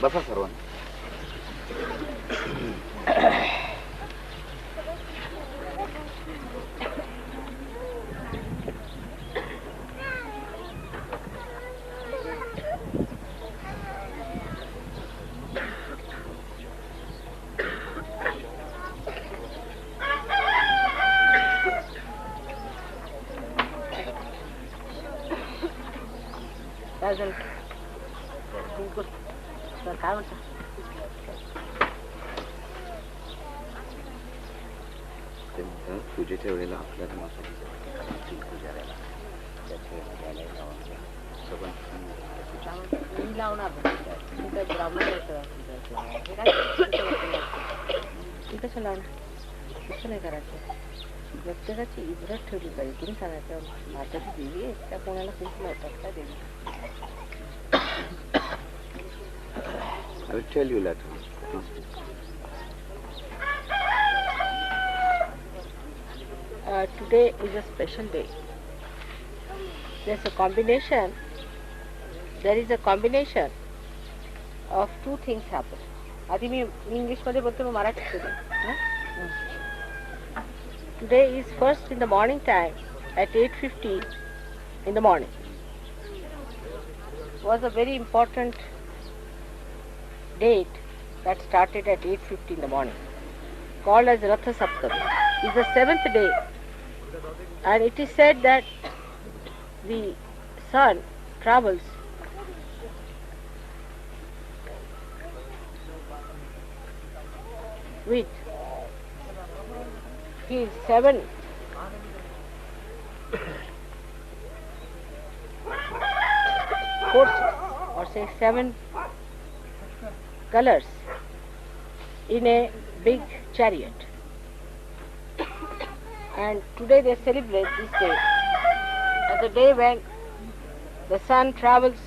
बसा सर्वांना. काय म्हणता? पूजेच्या वेळेला आपल्याला माताजीच्या पुजाऱ्याला मी लावणार ब्राह्मण कसं लावणार? कसं नाही करायचं. प्रत्येकाची इब्रत ठेवली पाहिजे. तुम्ही सांगायचं माताची देवी आहे त्या कोणाला कुंकू लावतात का देवी? I will tell you later. Today is a special day. There is a combination of two things happen. आधी मी इंग्लिश मध्ये बोलते, मग मराठीत बोलते. Today is first in the morning time at 8:50 in the morning. Was a very important date that started at 8:50 in the morning, called as Rathsap. Is the 7th day, and it is said that the sun travels with his 7 forces, or say 7 colors, in a big chariot. And today they celebrate this day as the day when the sun travels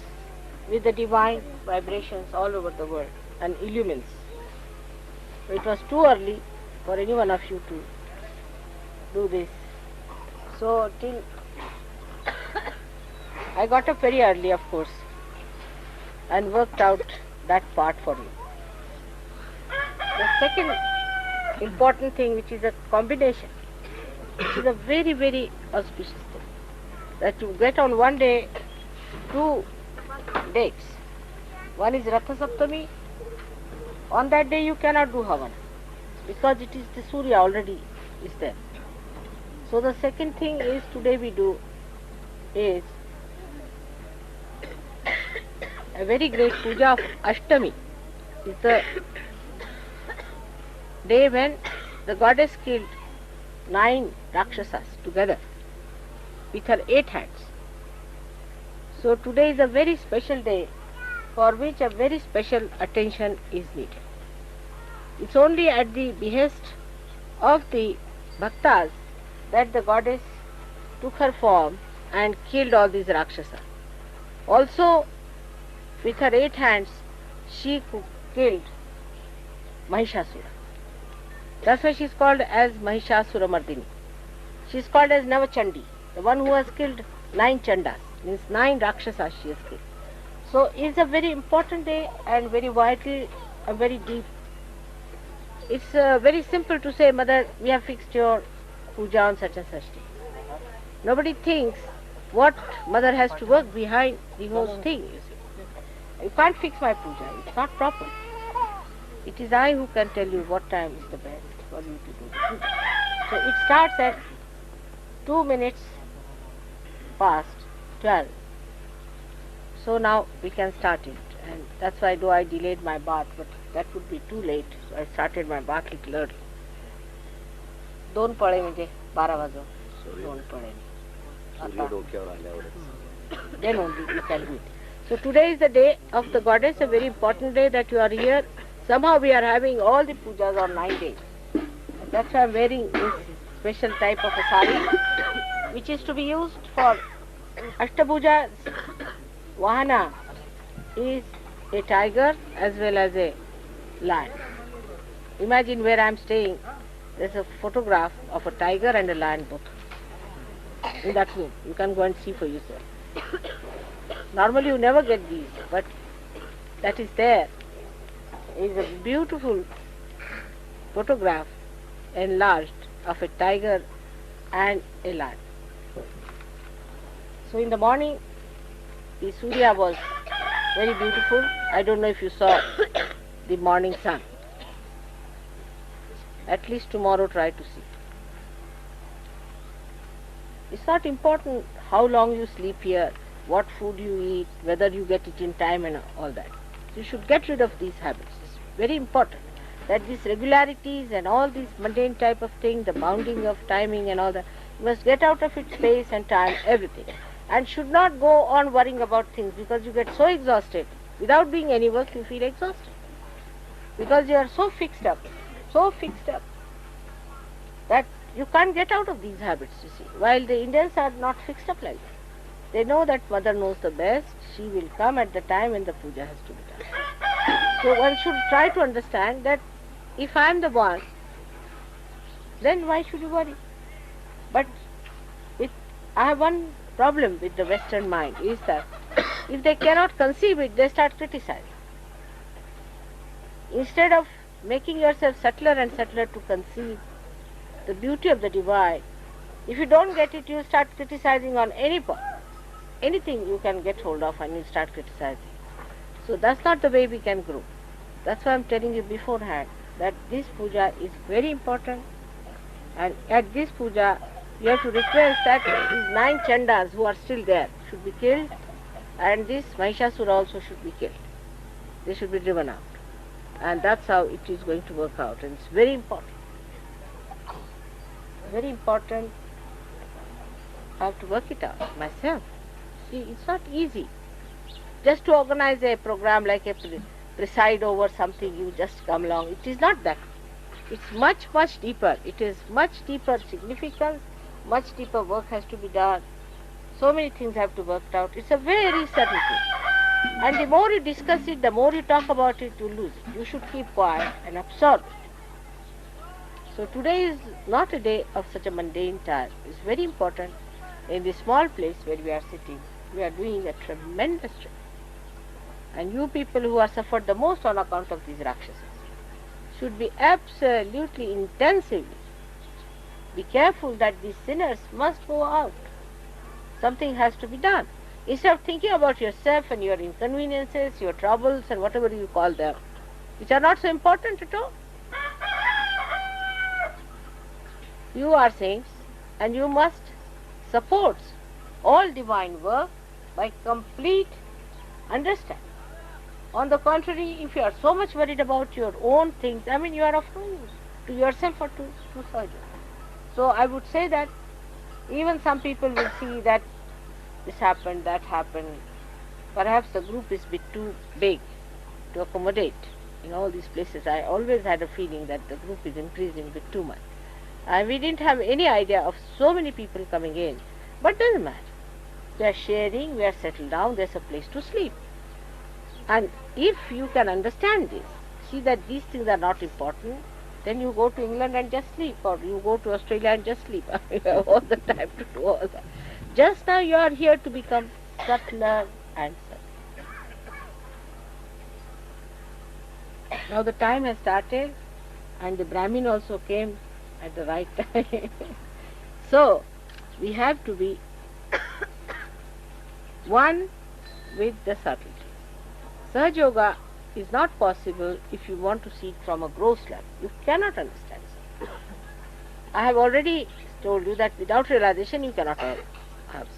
with the divine vibrations all over the world and illumines. It was too early for any one of you to do this. So till I got up very early, of course, and worked out that part for you. The second important thing, which is a combination, which is a very, very auspicious thing, that you get on one day 2 dates. One is Rathasaptami. On that day you cannot do Havan because it is the Surya already is there. So the second thing is today we do is a very great puja of Ashtami. It's the day when the goddess killed 9 Rakshasas together with her 8 hands. So today is a very special day for which a very special attention is needed. It's only at the behest of the bhaktas that the goddess took her form and killed all these Rakshasas. Also, with her 8 hands, she killed Mahishasura. That's why she is called as Mahishasura Mardini. She is called as Navachandi, the one who has killed 9 Chandas, means 9 Rakshasas she has killed. So it's a very important day and very vital and very deep. It's very simple to say, Mother, we have fixed your puja on such and such day. Nobody thinks what Mother has to work behind the whole thing, you see. You can't fix my puja, it's not proper. It is I who can tell you what time is the best for you to do the puja. So it starts at 2 minutes past 12. So now we can start it, and that's why though I delayed my bath, but that would be too late, so I started my bath little early. 2 पळे म्हणजे 12 वाजून 2 पळे. Then only we can do it. So today is the day of the goddess, a very important day that you are here. Somehow we are having all the pujas on 9 days. And that's why I am wearing this special type of a sari, which is to be used for Ashtapuja. Vahana is a tiger as well as a lion. Imagine where I am staying, there is a photograph of a tiger and a lion both. in that room. You can go and see for yourself. Normally you never get these, but that is there. It is a beautiful photograph enlarged of a tiger and a lion. So in the morning, the Surya was very beautiful. I don't know if you saw the morning sun. At least tomorrow try to see. It's not important how long you sleep here, what food you eat, whether you get it in time and all that. You should get rid of these habits. It's very important that these regularities and all these mundane type of thing, the bounding of timing and all that, you must get out of it, space and time, everything. And should not go on worrying about things, because you get so exhausted. Without doing any work, you feel exhausted. Because you are so fixed up, that you can't get out of these habits, you see. While the Indians are not fixed up like that. They know that Mother knows the best. She will come at the time when the puja has to be done. So one should try to understand that if I am the one, then why should you worry? But I have one problem with the Western mind, is that if they cannot conceive it, they start criticizing. Instead of making yourself subtler and subtler to conceive the beauty of the divine, if you don't get it, you start criticizing on any point. Anything you can get hold of and you start criticizing. So that's not the way we can grow. That's why I'm telling you beforehand that this puja is very important, and at this puja you have to request that these 9 chandas who are still there should be killed, and this Mahishasura also should be killed. They should be driven out. And that's how it is going to work out, and it's very important. Very important. I have to work it out myself. See, it's not easy. Just to organize a program like a preside over something, you just come along. It is not that. It's much, much deeper. It is much deeper significance, much deeper work has to be done. So many things have to be worked out. It's a very subtle thing. And the more you discuss it, the more you talk about it, you lose it. You should keep quiet and absorb it. So today is not a day of such a mundane time. It's very important. In this small place where we are sitting, we are doing a tremendous job. And you people who are suffered the most on account of these Rakshasas should be absolutely intensively be careful that these sinners must go out. Something has to be done. Instead of thinking about yourself and your inconveniences, your troubles and whatever you call them, which are not so important at all. You are saints and you must support all divine work by complete understanding. On the contrary, if you are so much worried about your own things, I mean you are of no use to yourself or to Sahajayoga. So I would say that even some people will see that this happened, that happened. Perhaps the group is a bit too big to accommodate in all these places. I always had a feeling that the group is increasing a bit too much. And we didn't have any idea of so many people coming in. But doesn't matter. We are sharing, we are settled down, there's a place to sleep. And if you can understand this, see that these things are not important, then you go to England and just sleep, or you go to Australia and just sleep. You have all the time to do all that. Just now you are here to become subtler and subtler. Now the time has started and the Brahmin also came at the right time. So we have to be one with the subtlety. Sahajayoga is not possible if you want to see it from a gross level. You cannot understand it. I have already told you that without realization you cannot have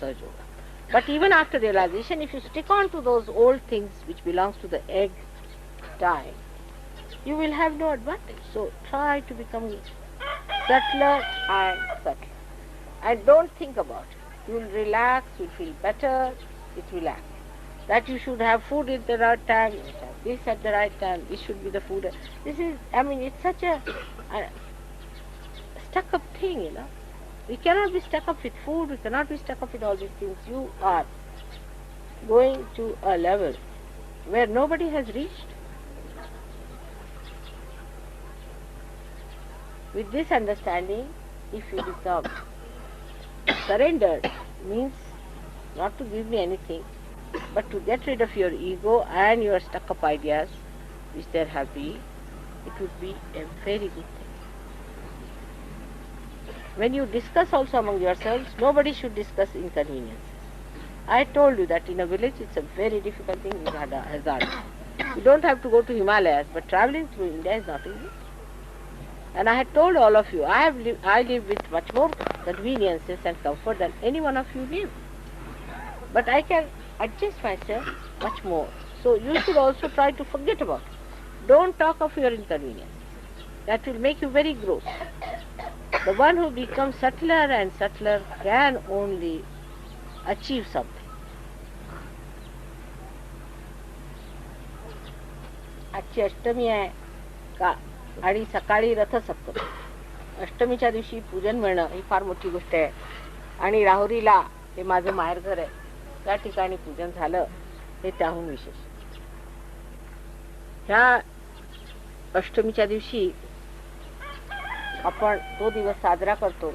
Sahajayoga. But even after realization, if you stick on to those old things which belongs to the egg time, you will have no advantage. So try to become subtler and subtler. And don't think about it. You will relax, you will feel better, it will act. That you should have food at the right time, you should have this at the right time, this should be the food. This is, I mean, it's such a stuck up thing, you know. We cannot be stuck up with food, we cannot be stuck up with all these things. You are going to a level where nobody has reached. With this understanding, if you become surrendered means not to give me anything, but to get rid of your ego and your stuck up ideas which there have been. It would be a very good thing. When you discuss also among yourselves, nobody should discuss inconveniences. I told you that in a village it's a very difficult thing, it's hazard. You don't have to go to Himalayas, but traveling through India is not easy. And I had told all of you, I live with much more conveniences and comfort than any one of you live. But I can adjust myself much more. So you should also try to forget about it. Don't talk of your inconvenience. That will make you very gross. The one who becomes subtler and subtler can only achieve something. आजची अष्टमी आहे का आणि सकाळी रथसप. अष्टमीच्या दिवशी पूजन मिळणं ही फार मोठी गोष्ट आहे. आणि राहुरीला हे माझं माहेरघर आहे, त्या ठिकाणी पूजन झालं हे त्याहून विशेष. ह्या अष्टमीच्या दिवशी आपण तो दिवस साजरा करतो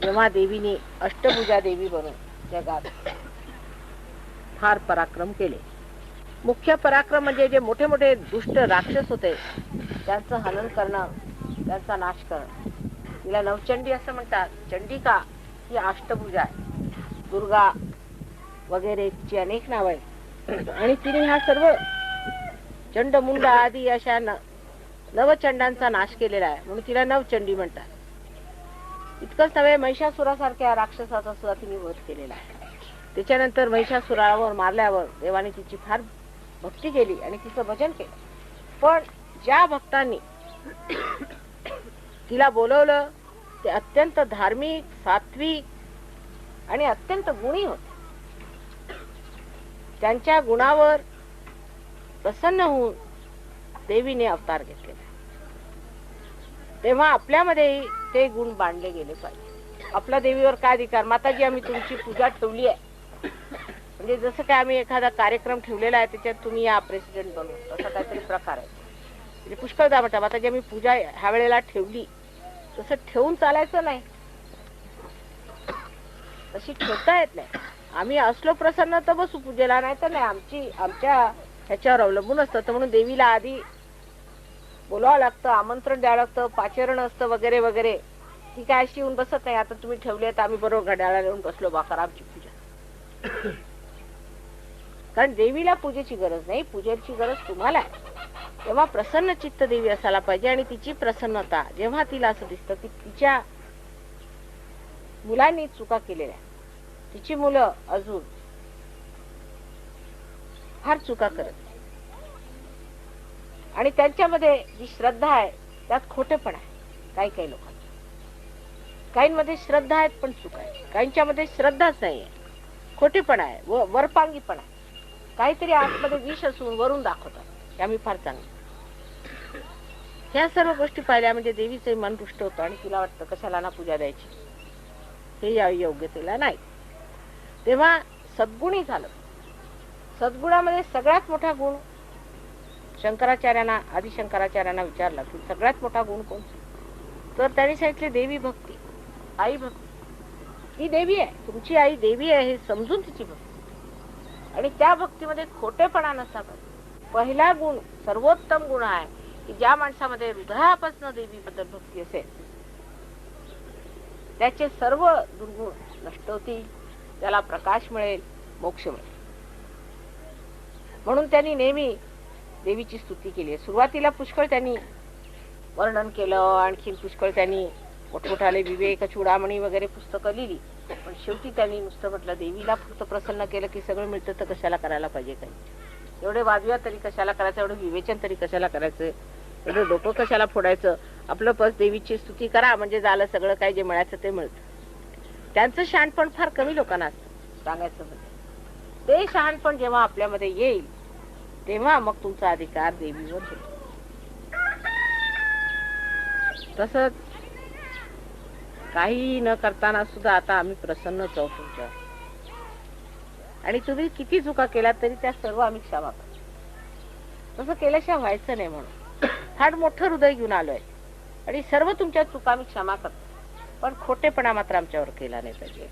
जेव्हा देवीने अष्टभुजा देवी बनून जगात फार पराक्रम केले. मुख्य पराक्रम म्हणजे जे मोठे मोठे दुष्ट राक्षस होते त्यांचं हनन करणं, त्यांचा नाश करणं. तिला नवचंडी असं म्हणतात. चंडिका ही अष्टभुजा आहे. दुर्गा वगैरे तिची अनेक नाव आहेत. आणि तिने हा सर्व चंडमुंड आदी अशा नवचंडांचा नाश केलेला आहे, म्हणून तिला नवचंडी म्हणतात. इतकंच नव्हे, महिषासुरासारख्या राक्षसाचा सुद्धा तिने वध केलेला आहे. त्याच्यानंतर महिषासुरावर मारल्यावर देवाने तिची फार भक्ती केली आणि तिचं भजन केलं. पण ज्या भक्तांनी तिला बोलवलं ते अत्यंत धार्मिक, सात्विक आणि अत्यंत गुणी होते. त्यांच्या गुणावर प्रसन्न होऊन देवीने अवतार घेतलेला. तेव्हा आपल्यामध्ये ते गुण बांधले गेले पाहिजे. आपला देवीवर काय अधिकार? माताजी आम्ही तुमची पूजा ठेवली आहे, म्हणजे जसं काय आम्ही एखादा कार्यक्रम ठेवलेला आहे त्याच्यात तुम्ही या प्रेसिडेंट बनू, असा काहीतरी प्रकार आहे. म्हणजे पुष्कळदा म्हणतात माताजी आम्ही पूजा ह्या वेळेला ठेवली, तसं ठेवून चालायचं नाही. तशी ठेवता येत नाही. आम्ही असलो प्रसन्न तर बसू पूजेला, नाही तर नाही. आमच्या ह्याच्यावर अवलंबून असतं. तर म्हणून देवीला आधी बोलावं लागतं, आमंत्रण द्यावं लागतं, पाचरण असतं वगैरे वगैरे. ती काय अशी येऊन बसत नाही. आता तुम्ही ठेवले तर आम्ही बरोबर घड्याळाला येऊन बसलो बाकर आमची पूजा. कारण देवीला पूजेची गरज नाही, पूजेची गरज तुम्हाला आहे. तेव्हा प्रसन्न चित्त देवी असायला पाहिजे. आणि तिची प्रसन्नता जेव्हा तिला असं दिसतं की तिच्या मुलांनी चुका केलेल्या, तिची मुलं अजून फार चुका करत आणि त्यांच्यामध्ये जी श्रद्धा आहे त्यात खोटेपण आहे. काही लोकांना काहींमध्ये श्रद्धा आहेत पण चुका आहे. काहींच्यामध्ये श्रद्धाच नाहीये, खोटेपण आहे, वरपांगीपण आहे. काहीतरी आतमध्ये विष असून वरून दाखवतात की आम्ही फार चांगलं. ह्या सर्व गोष्टी पाहिल्या म्हणजे देवीचे मन रुष्ट होतं आणि तिला वाटतं कशाला ना पूजा द्यायची, हे या योग्यतेला नाही. तेव्हा सद्गुणी झालं. सद्गुणामध्ये सगळ्यात मोठा गुण शंकराचार्यांना, आदिशंकराचार्यांना विचारला की सगळ्यात मोठा गुण कोणता, तर त्यांनी सांगितले देवी भक्ती, आई भक्ती. ही देवी आहे, तुमची आई देवी आहे हे समजून तिची भक्ती. आणि त्या भक्तीमध्ये खोटेपणा नसता पाहिजे. पहिला गुण सर्वोत्तम गुण आहे की ज्या माणसामध्ये हृदयापासून देवीबद्दल भक्ती असेल त्याचे सर्व दुर्गुण नष्ट होतील, त्याला प्रकाश मिळेल, मोक्ष मिळेल. म्हणून त्यांनी नेहमी देवीची स्तुती केली आहे. सुरुवातीला पुष्कळ त्यांनी वर्णन केलं, आणखीन पुष्कळ त्यांनी मोठमोठाले विवेक चूडामणी वगैरे पुस्तकं लिहिली. पण शेवटी त्यांनी नुसतं म्हटलं देवीला फक्त प्रसन्न केलं की सगळं मिळतं तर कशाला करायला पाहिजे, काही एवढे वादविवाद तरी कशाला करायचं, एवढं विवेचन तरी कशाला करायचं, एवढं डोकं कशाला फोडायचं. आपलं बस देवीची स्तुती करा म्हणजे झालं, सगळं काय जे मिळायचं ते मिळतं. त्यांचं शहाणपण फार कमी लोकांना असतं सांगायचं म्हणजे. ते शहाणपण जेव्हा आपल्यामध्ये येईल तेव्हा मग तुमचा अधिकार देवीवर होतो. तसंच काही न करताना सुद्धा आता आम्ही प्रसन्नच आहोत तुमच्या, आणि तुम्ही किती चुका केल्या तरी त्या सर्व आम्ही क्षमा करतो. तसं केल्याशिवाय व्हायचं नाही. म्हणून फार मोठं हृदय घेऊन आलोय आणि सर्व तुमच्या चुका मी क्षमा करतो. पण खोटेपणा मात्र आमच्यावर केला नाही पाहिजे.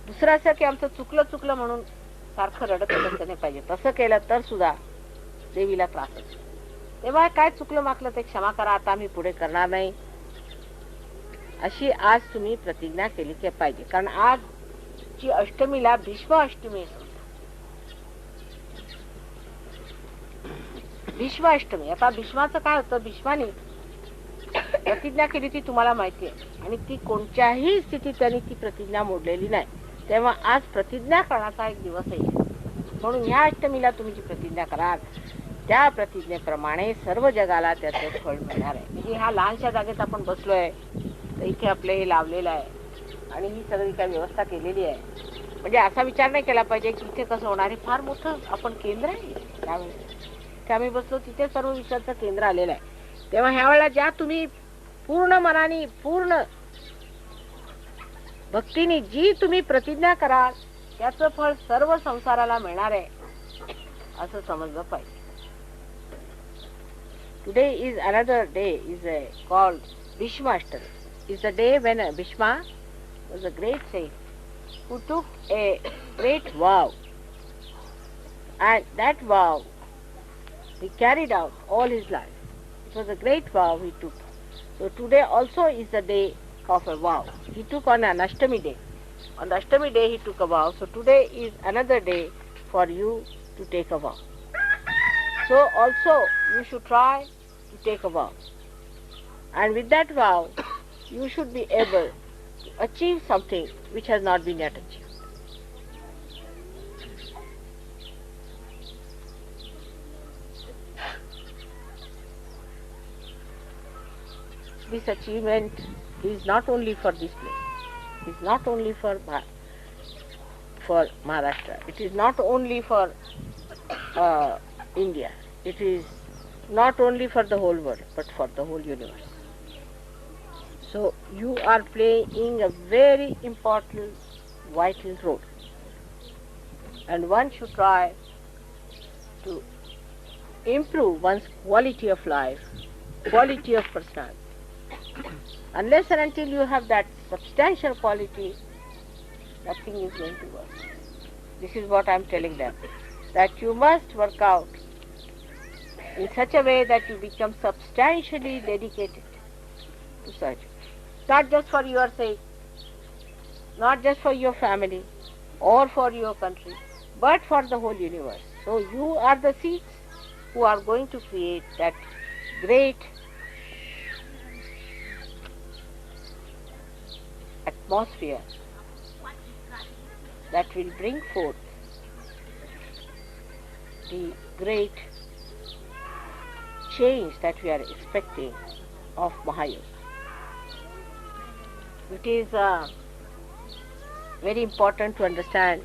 दुसरं असं की आमचं चुकलं म्हणून सारखं रडत बसलं नाही पाहिजे. तसं केलं तर सुद्धा देवीला त्रास होतो. तेव्हा काय चुकलं मागलं ते क्षमा करा, आता आम्ही पुढे करणार नाही अशी आज तुम्ही प्रतिज्ञा केली की पाहिजे. कारण आजची अष्टमीला भीष्म अष्टमी असते. भीष्म अष्टमी. आता भीष्माचं काय होतं, भीष्माने प्रतिज्ञा केली ती तुम्हाला माहिती आहे आणि ती कोणत्याही स्थितीत त्यांनी ती प्रतिज्ञा मोडलेली नाही. तेव्हा आज प्रतिज्ञा करण्याचा एक दिवस आहे. म्हणून ह्या अष्टमीला तुम्ही जी प्रतिज्ञा कराल त्या प्रतिज्ञेप्रमाणे सर्व जगाला त्याचे फळ मिळणार आहे. म्हणजे ह्या लहानशा जागेत आपण बसलोय तर इथे आपले हे लावलेलं आहे आणि ही सगळी काही व्यवस्था केलेली आहे. म्हणजे असा विचार नाही केला पाहिजे की इथे कसं होणार आहे. फार मोठं आपण केंद्र आहे. त्यावेळेस आम्ही बसलो तिथे सर्व विषयाचं केंद्र आलेलं आहे. तेव्हा ह्या वेळेला ज्या तुम्ही पूर्ण मनाने पूर्ण भक्तीने जी तुम्ही प्रतिज्ञा कराल त्याचं फळ सर्व संसाराला मिळणार आहे असं समजलं पाहिजे. Today is another day is called Bhishma Ashtami. Is the day when Bhishma was a great sage who took a great vow, and that vow he carried out all his life. It was a great vow he took. So today also is the day of a vow. He took on an Ashtami day. On the Ashtami day he took a vow. So today is another day for you to take a vow. So also you should try to take a vow. And with that vow you should be able to achieve something which has not been yet achieved. This achievement is not only for this place. It is not only for Maharashtra. It is not only for India. It is not only for the whole world, but for the whole universe. So you are playing a very important, vital role. And one should try to improve one's quality of life, quality of personality. Unless and until you have that substantial quality, nothing is going to work. This is what I am telling them, that you must work out in such a way that you become substantially dedicated to such. Not just for your sake, not just for your family or for your country, but for the whole universe. So you are the seeds who are going to create that great atmosphere that will bring forth the great change that we are expecting of Sahajayoga. It is very important to understand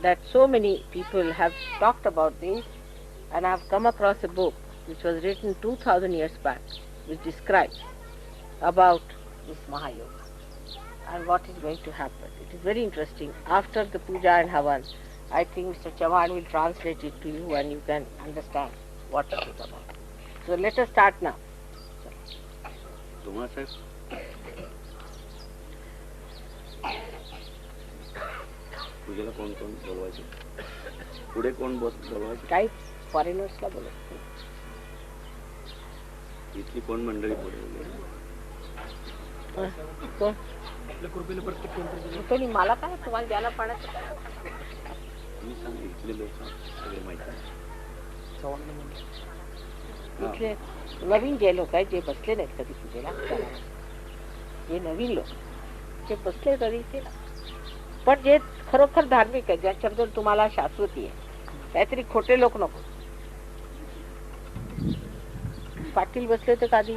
that so many people have talked about this, and I have come across a book which was written 2000 years back which describes about this Sahajayoga and what is going to happen. It is very interesting. After the puja and havan, I think Mr. Chavan will translate it to you and you can understand what it is about. So let us start now. तुम्हाला साहेब पूजेला कोण कोण बोलवायचे, पुढे कोण बोलवायचे? काही फॉरेनर्सला बोलवतो. इथली कोण मंडळी पुढे कोण कोणी मला काय तुम्हाला द्यायला पाण्याचं काय? मी सांग इथले लोक सगळे माहिती आहे. इथले नवीन जे लोक आहेत जे बसले नाहीत कधी पूजेला, जे नवीन लोक जे बसले कधी ते, पण जे खरोखर धार्मिक आहे ज्याच्याबद्दल तुम्हाला शाश्वती आहे, काहीतरी खोटे लोक नको. पाटील बसले होते का आधी?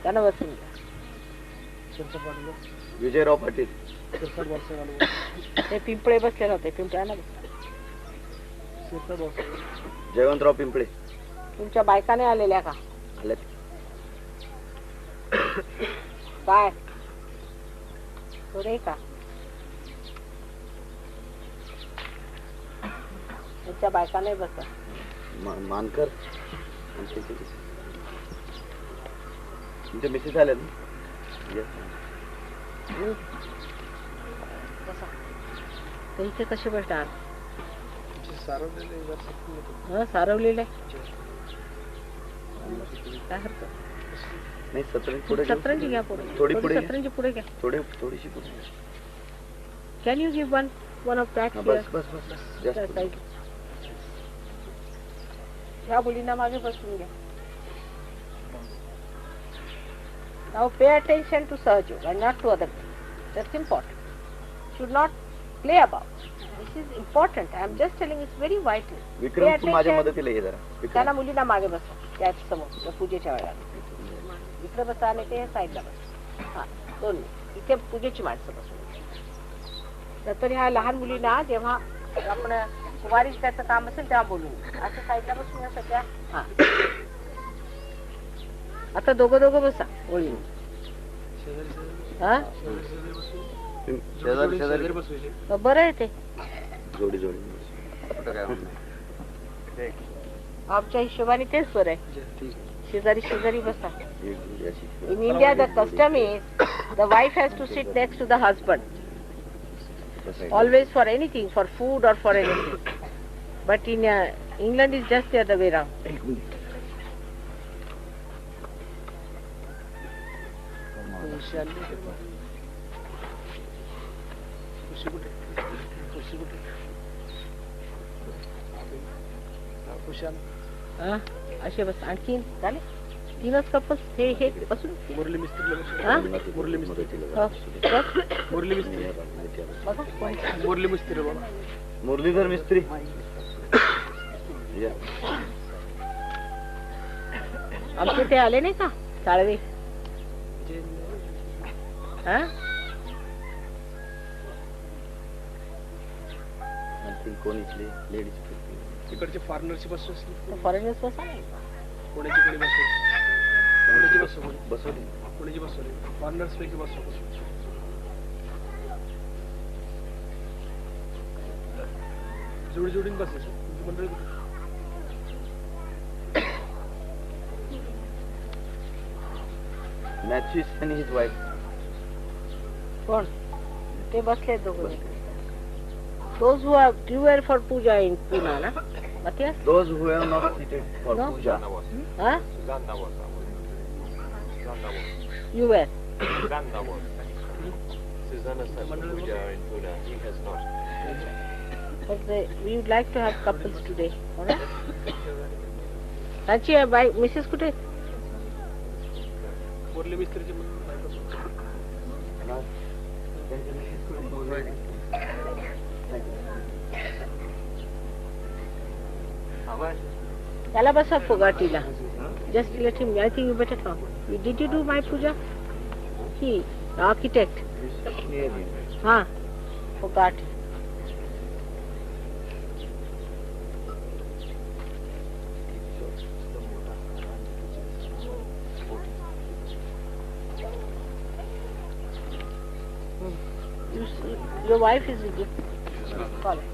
त्यांना बसून विजयराव पाटील ते पिंपळे बसले नव्हते, पिंपळ्यांना बसले. जयवंतराव पिंपळे तुमच्या बायकाने आलेल्या का? आल्यात. काय थोडे का? त्यांच्या बायका नाही बसत. मानकर तुमच्या मिसेस आल्या ना? तर इथे कसे बसणार? सारवलेलं आहे. काय हरकत नाही. सतरंजी घ्या पुढे. थोडी पुढे. सतरंजी पुढे घ्या. थोडीशी पुढे. Can you give one of that? बस. ह्या मुलींना मागे बसून घ्या. Now pay attention to Sahajayoga and not to other things. That's important. Should not play about. This is important. I am just telling it's very vital. Vikram तू माझ्या मदतीला ये जरा. त्यांना मुलींना मागे बसा. त्या समोर त्या पूजेच्या वेळेला इकडे बसा आणि ते साईडला बसा. हा, दोन इथे पूजेची माणसं बसून. तर ह्या लहान मुलींना जेव्हा आपण कुवारीच त्याचं काम असेल तेव्हा बोलू. असं साईडला बसून या सध्या. हा, आता दोघं बसा ओळी. हा, बरं आहे ते. जोडी आमच्या हिशोबाने तेच बरं आहे. शेजारी बसा. In India the custom is the wife has to sit next to the husband. Always for anything, for food or for anything. But in England is just the other way around. असे बस. आणखी झाले 3च कपच. हे बसून मुरली मिस्त्री मुरलीधर मिस्त्री. आमचे ते आले नाही का साळवे? कोण इथले लेडीज तिकडचे फॉरेनरची बस असली. फॉरेनर्स बसा नाही. पुण्याची कोणी बसवली. पुण्याची बसवली. फॉरेनर्स पैकी बसवली. जोडीन बसायचं मंडळी. Matthews and his wife. कोण ते बसले दोघं. Those who are due for puja in Pune, na? Matthias? Those who have not seated for puja. Huh? You were. Susanna said puja in Pune. He has not. But we would like to have couples today. Alright? Ranchi, by Mrs. Kute? मुरली मिस्त्रीची त्याला बसा फुगाटीला. Just let him. I think you better come. Did you do my puja? He, the architect. हाँ, फुगाटी. Your wife is with you. Call her.